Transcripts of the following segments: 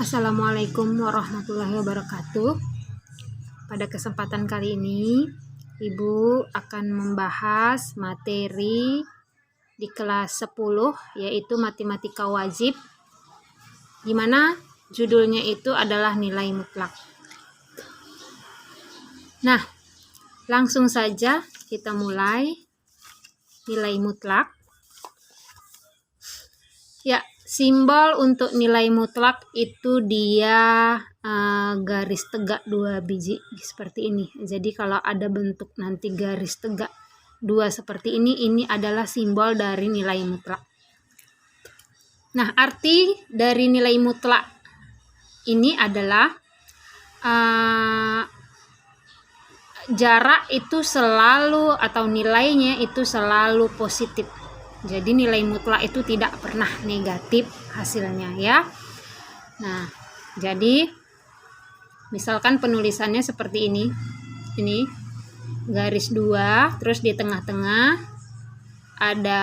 Assalamualaikum warahmatullahi wabarakatuh. Pada kesempatan kali ini, Ibu akan membahas materi di kelas 10, yaitu matematika wajib, di mana judulnya itu adalah nilai mutlak. Nah, langsung saja kita mulai nilai mutlak. Ya, simbol untuk nilai mutlak itu dia garis tegak 2 biji seperti ini. Jadi kalau ada bentuk nanti garis tegak 2 seperti ini adalah simbol dari nilai mutlak. Nah, arti dari nilai mutlak ini adalah jarak itu selalu atau nilainya itu selalu positif. Jadi nilai mutlak itu tidak pernah negatif hasilnya ya. Nah, jadi misalkan penulisannya seperti ini. Ini garis 2, terus di tengah-tengah ada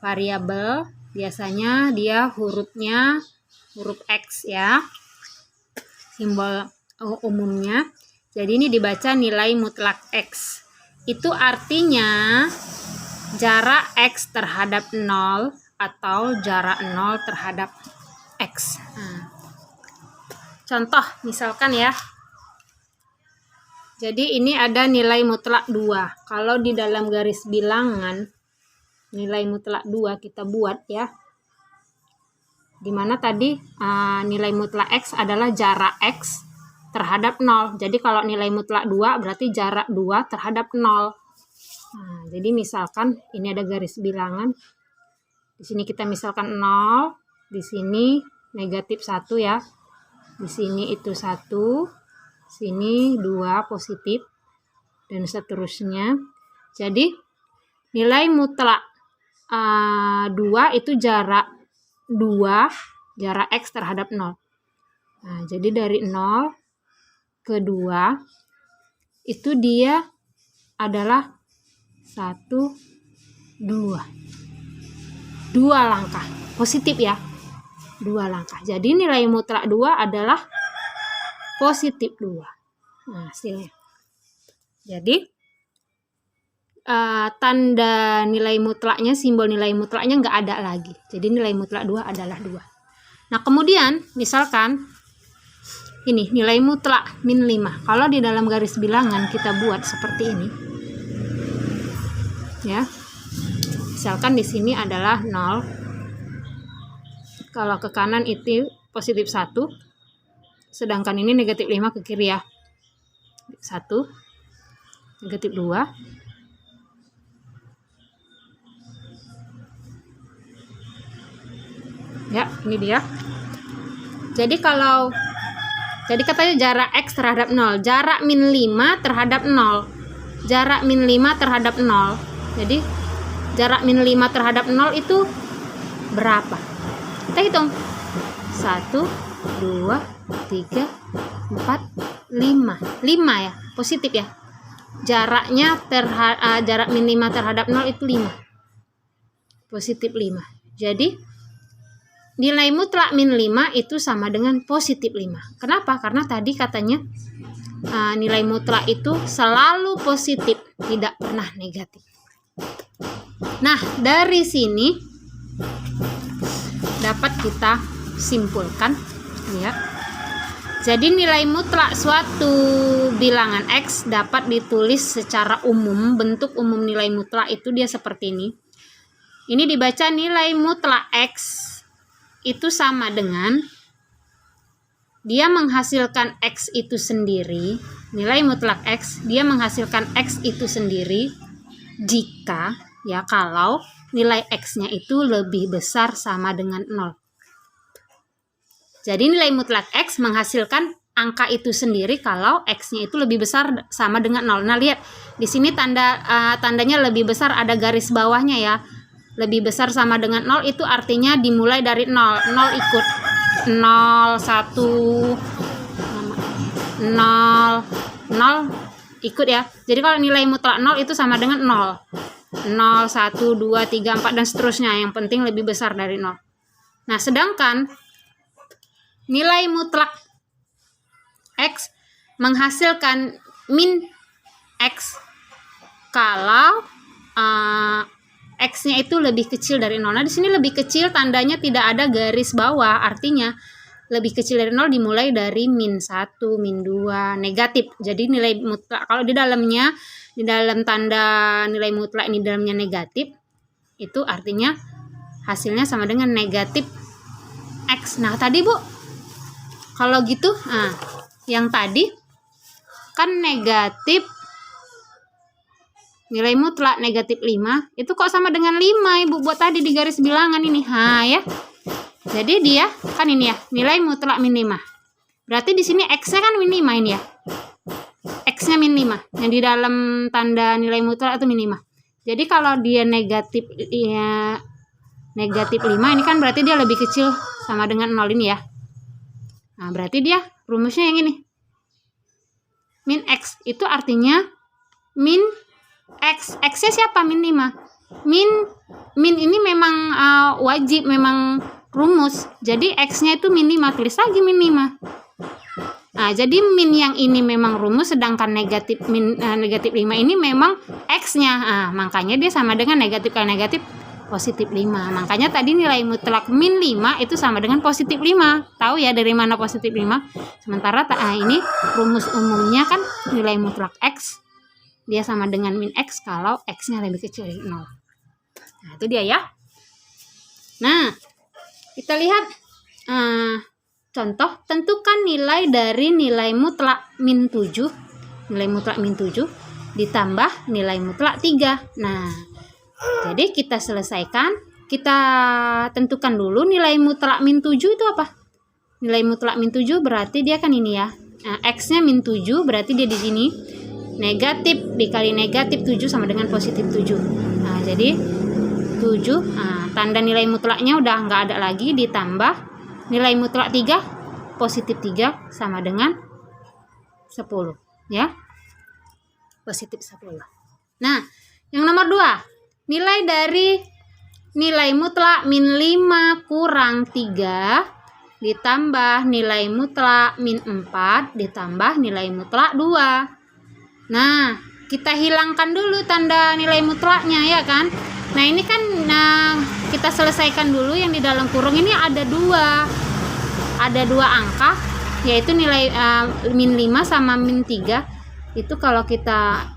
variabel, biasanya dia hurufnya huruf X ya. Simbol umumnya. Jadi ini dibaca nilai mutlak X. Itu artinya jarak X terhadap 0 atau jarak 0 terhadap X. Nah, contoh misalkan ya. Jadi ini ada nilai mutlak 2. Kalau di dalam garis bilangan nilai mutlak 2 kita buat ya. Dimana tadi nilai mutlak X adalah jarak X terhadap 0. Jadi kalau nilai mutlak 2 berarti jarak 2 terhadap 0. Nah, jadi misalkan ini ada garis bilangan. Di sini kita misalkan 0, di sini negatif 1 ya. Di sini itu 1, sini 2 positif dan seterusnya. Jadi nilai mutlak 2 itu jarak 2, jarak X terhadap 0. Nah, jadi dari 0 ke 2 itu dia adalah 1, 2 langkah positif ya, 2 langkah. Jadi nilai mutlak 2 adalah positif 2. Nah, hasilnya jadi tanda nilai mutlaknya, simbol nilai mutlaknya nggak ada lagi. Jadi nilai mutlak 2 adalah 2. Nah, kemudian misalkan ini nilai mutlak min 5. Kalau di dalam garis bilangan kita buat seperti ini ya. Misalkan di sini adalah 0. Kalau ke kanan itu positif 1. Sedangkan ini negatif 5 ke kiri ya. 1, negatif 2. Ya, ini dia. Jadi katanya jarak X terhadap 0. Jarak min 5 terhadap 0. Jarak min 5 terhadap 0. Jadi jarak min 5 terhadap 0 itu berapa? Kita hitung. 1, 2, 3, 4, 5. 5 ya, positif ya. Jaraknya jarak min 5 terhadap 0 itu 5. Positif 5. Jadi nilai mutlak min 5 itu sama dengan positif 5. Kenapa? Karena tadi katanya nilai mutlak itu selalu positif, tidak pernah negatif. Nah, dari sini dapat kita simpulkan ya. Jadi nilai mutlak suatu bilangan X dapat ditulis secara umum. Bentuk umum nilai mutlak itu dia seperti ini. Ini dibaca nilai mutlak X itu sama dengan dia menghasilkan X itu sendiri. Nilai mutlak X dia menghasilkan X itu sendiri jika ya kalau nilai X-nya itu lebih besar sama dengan 0. Jadi nilai mutlak X menghasilkan angka itu sendiri kalau X-nya itu lebih besar sama dengan 0. Nah, lihat di sini tandanya lebih besar, ada garis bawahnya ya. Lebih besar sama dengan 0 itu artinya dimulai dari 0. 0 ikut 0, 1, 0, 0 ikut ya. Jadi kalau nilai mutlak 0 itu sama dengan 0. 0, 1, 2, 3, 4 dan seterusnya. Yang penting lebih besar dari 0. Nah, sedangkan nilai mutlak X menghasilkan min X kalau X-nya itu lebih kecil dari 0. Nah, di sini lebih kecil tandanya tidak ada garis bawah, artinya lebih kecil dari 0 dimulai dari min 1, min 2, negatif. Jadi nilai mutlak kalau di dalam tanda nilai mutlak ini dalamnya negatif, itu artinya hasilnya sama dengan negatif X. Nah, tadi Bu, kalau gitu, yang tadi kan negatif nilai mutlak negatif 5 itu kok sama dengan 5 Ibu buat tadi di garis bilangan ini. Ya. Jadi dia kan ini ya, nilai mutlak min 5. Berarti di sini X-nya kan min 5 ini ya. X-nya min 5. Yang di dalam tanda nilai mutlak itu min 5. Jadi kalau dia negatif 5 ini kan berarti dia lebih kecil sama dengan 0 ini ya. Nah, berarti dia rumusnya yang ini. Min X itu artinya min X. X-nya siapa? Min 5. Min ini memang wajib, memang rumus. Jadi X-nya itu min 5. Tulis lagi min 5. Nah, jadi min yang ini memang rumus, sedangkan negatif 5 ini memang X-nya. Makanya dia sama dengan negatif kali negatif positif 5. Makanya tadi nilai mutlak min 5 itu sama dengan positif 5. Tahu ya dari mana positif 5? Sementara ini rumus umumnya kan nilai mutlak X dia sama dengan min X kalau X-nya lebih kecil dari 0. Nah, itu dia ya. Nah, kita lihat contoh, tentukan nilai dari nilai mutlak min 7. Nilai mutlak min 7 ditambah nilai mutlak 3. Nah, jadi kita selesaikan, kita tentukan dulu nilai mutlak min 7 itu apa? Nilai mutlak min 7 berarti dia kan ini ya. Nah, X-nya min 7 berarti dia di sini. Negatif dikali negatif 7 sama dengan positif 7. Nah, jadi 7, tanda nilai mutlaknya udah nggak ada lagi, ditambah nilai mutlak 3, positif 3 sama dengan 10 ya. Positif 10. Nah, yang nomor 2, nilai dari nilai mutlak min 5 kurang 3 ditambah nilai mutlak min 4 ditambah nilai mutlak 2. Nah, kita hilangkan dulu tanda nilai mutlaknya ya kan. Nah, ini kan kita selesaikan dulu yang di dalam kurung ini ada dua angka, yaitu nilai min 5 sama min 3. Itu kalau kita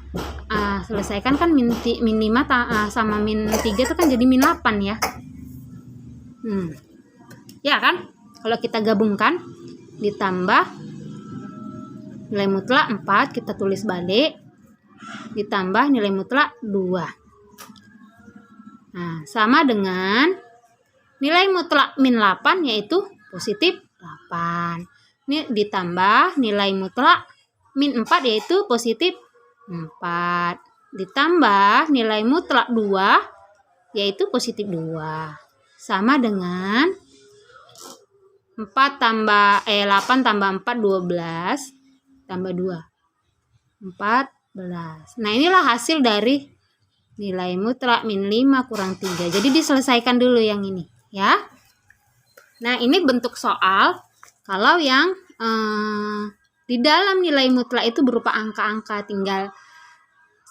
selesaikan kan min 5 sama min 3 itu kan jadi min 8 ya. Ya kan? Kalau kita gabungkan ditambah nilai mutlak 4, kita tulis balik, ditambah nilai mutlak 2. Nah, sama dengan nilai mutlak min 8 yaitu positif 8. Ini ditambah nilai mutlak min 4 yaitu positif 4. Ditambah nilai mutlak 2 yaitu positif 2. Sama dengan 8 tambah 4 12 tambah 2 14. Nah, inilah hasil dari nilai mutlak min 5 kurang 3. Jadi diselesaikan dulu yang ini ya. Nah, ini bentuk soal kalau yang di dalam nilai mutlak itu berupa angka-angka, tinggal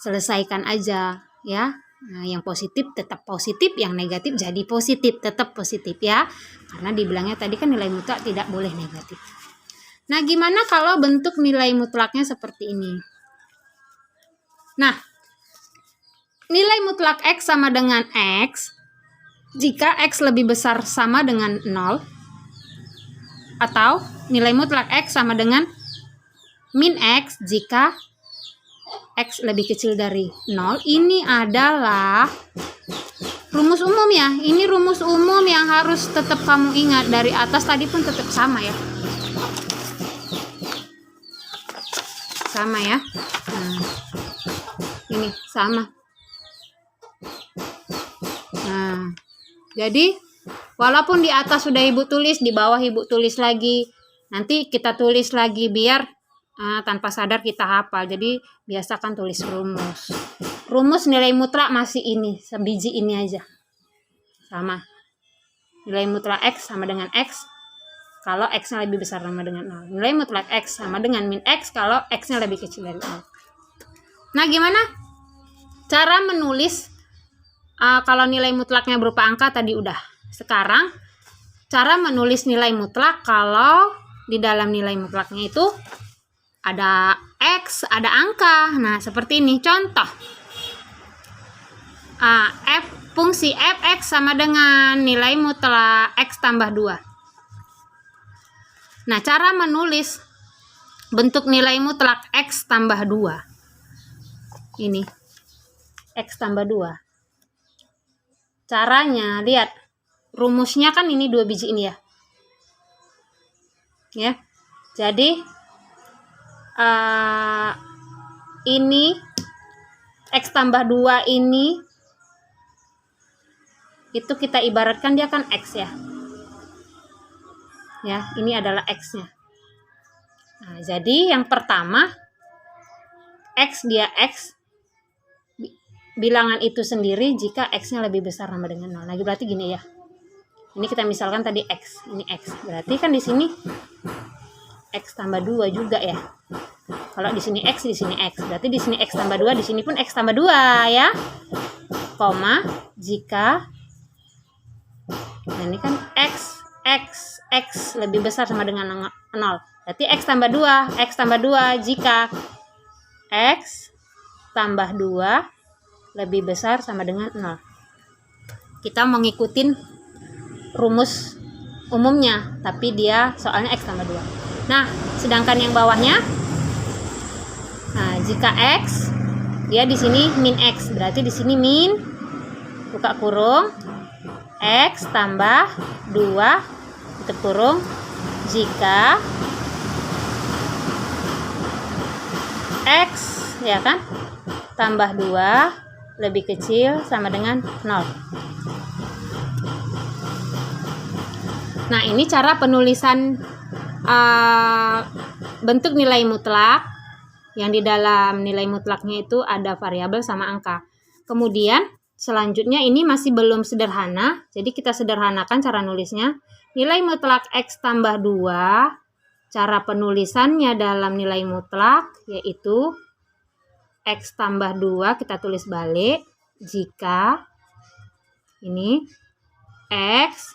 selesaikan aja ya. Nah, yang positif tetap positif, yang negatif jadi positif, tetap positif ya. Karena dibilangnya tadi kan nilai mutlak tidak boleh negatif. Nah, gimana kalau bentuk nilai mutlaknya seperti ini? Nah, nilai mutlak X sama dengan X jika X lebih besar sama dengan 0, atau nilai mutlak X sama dengan min X jika X lebih kecil dari 0. Ini adalah rumus umum ya. Ini rumus umum yang harus tetap kamu ingat. Dari atas tadi pun tetap sama ya. Sama ya. Nah, ini sama. Nah, jadi walaupun di atas sudah Ibu tulis, di bawah Ibu tulis lagi. Nanti kita tulis lagi biar tanpa sadar kita hafal. Jadi biasakan tulis rumus. Rumus nilai mutlak masih ini, sebiji ini aja. Sama. Nilai mutlak X sama dengan X kalau X-nya lebih besar sama dengan 0. Nilai mutlak X sama dengan min X kalau X-nya lebih kecil dari 0. Nah, gimana cara menulis kalau nilai mutlaknya berupa angka tadi udah. Sekarang cara menulis nilai mutlak kalau di dalam nilai mutlaknya itu ada X, ada angka. Nah, seperti ini contoh. Fungsi f(x) sama dengan nilai mutlak X tambah 2. Nah, cara menulis bentuk nilai mutlak X tambah 2. Ini, X tambah 2. Caranya, lihat. Rumusnya kan ini 2 biji ini ya. Ya. Jadi, ini, X tambah 2 ini, itu kita ibaratkan dia kan X ya. Ya, ini adalah X-nya. Nah, jadi yang pertama X dia X bilangan itu sendiri jika X-nya lebih besar sama dengan 0. Nah, berarti gini ya. Ini kita misalkan tadi X, ini X. Berarti kan di sini X tambah 2 juga ya. Kalau di sini X, di sini X. Berarti di sini X tambah 2, di sini pun X tambah 2 ya. Koma jika, nah ini kan X lebih besar sama dengan 0. Berarti X tambah 2 jika X tambah 2 lebih besar sama dengan 0. Kita mau ngikutin rumus umumnya, tapi dia soalnya X tambah 2. Nah, sedangkan yang bawahnya, nah jika X, dia di sini min X, berarti di sini min, buka kurung, X tambah 2 tutup kurung jika X ya kan tambah 2 lebih kecil sama dengan 0. Nah, ini cara penulisan bentuk nilai mutlak yang di dalam nilai mutlaknya itu ada variabel sama angka. Kemudian selanjutnya ini masih belum sederhana, jadi kita sederhanakan cara nulisnya. Nilai mutlak X tambah 2, cara penulisannya dalam nilai mutlak yaitu X tambah 2 kita tulis balik jika ini X.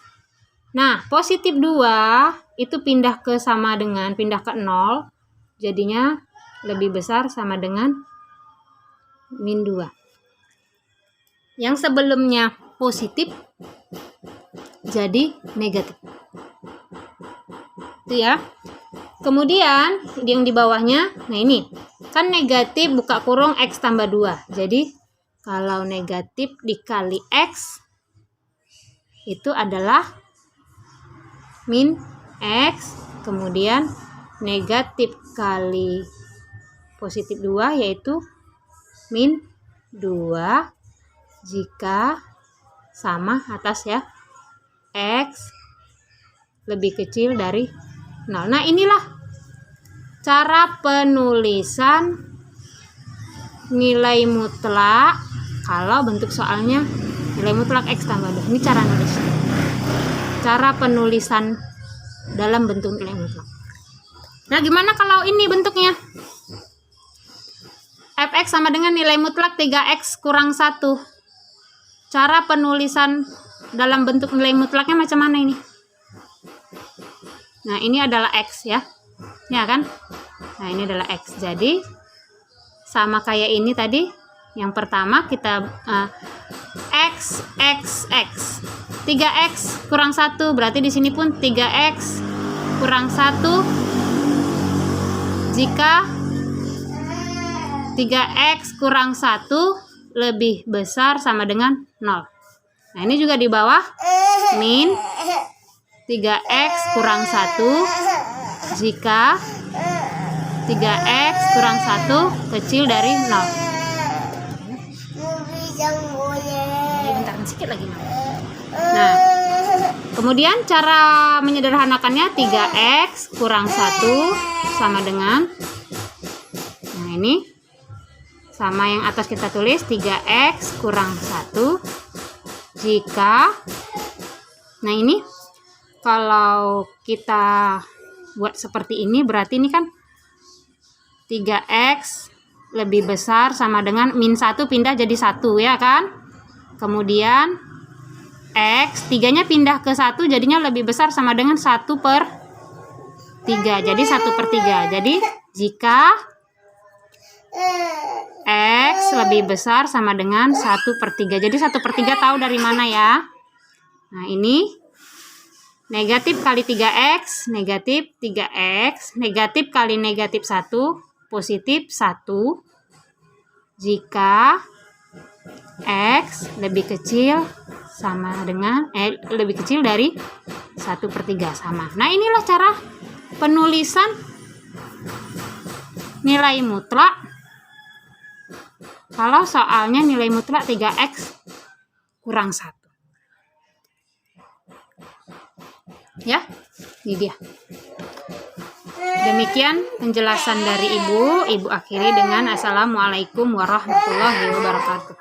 Nah, positif 2 itu pindah ke 0, jadinya lebih besar sama dengan min 2. Yang sebelumnya positif jadi negatif. Itu ya. Kemudian yang di bawahnya, nah ini kan negatif buka kurung X tambah 2. Jadi kalau negatif dikali X itu adalah min X, kemudian negatif kali positif 2 yaitu min 2 jika sama atas ya X lebih kecil dari 0. Nah, inilah cara penulisan nilai mutlak kalau bentuk soalnya nilai mutlak X tambah 2. Ini cara nulis. Cara penulisan dalam bentuk nilai mutlak. Nah, gimana kalau ini bentuknya? Fx sama dengan nilai mutlak 3x kurang 1. Cara penulisan dalam bentuk nilai mutlaknya macam mana ini? Nah, ini adalah X ya. Ya kan? Nah, ini adalah X. Jadi, sama kayak ini tadi. Yang pertama kita X. 3x kurang 1. Berarti di sini pun 3x kurang 1. Jika 3x kurang 1 lebih besar sama dengan 0. Nah, ini juga di bawah min 3x kurang 1 jika 3x kurang 1 kecil dari 0. Bentar sedikit lagi. Nah, kemudian cara menyederhanakannya 3x kurang 1 sama dengan, nah ini sama yang atas kita tulis 3x kurang 1 jika, nah ini kalau kita buat seperti ini, berarti ini kan 3x lebih besar sama dengan min 1 pindah jadi 1 ya kan. Kemudian x 3-nya pindah ke 1 jadinya lebih besar sama dengan 1/3. Jadi 1/3. Jadi jika x lebih besar sama dengan 1/3. Jadi 1/3 tahu dari mana ya? Nah, ini negatif kali 3x, negatif 3x, negatif kali negatif 1, positif 1. Jika x lebih kecil sama dengan lebih kecil dari 1/3 sama. Nah, inilah cara penulisan nilai mutlak kalau soalnya nilai mutlak 3x kurang 1. Ya, ini dia. Demikian penjelasan dari Ibu. Ibu akhiri dengan Assalamualaikum warahmatullahi wabarakatuh.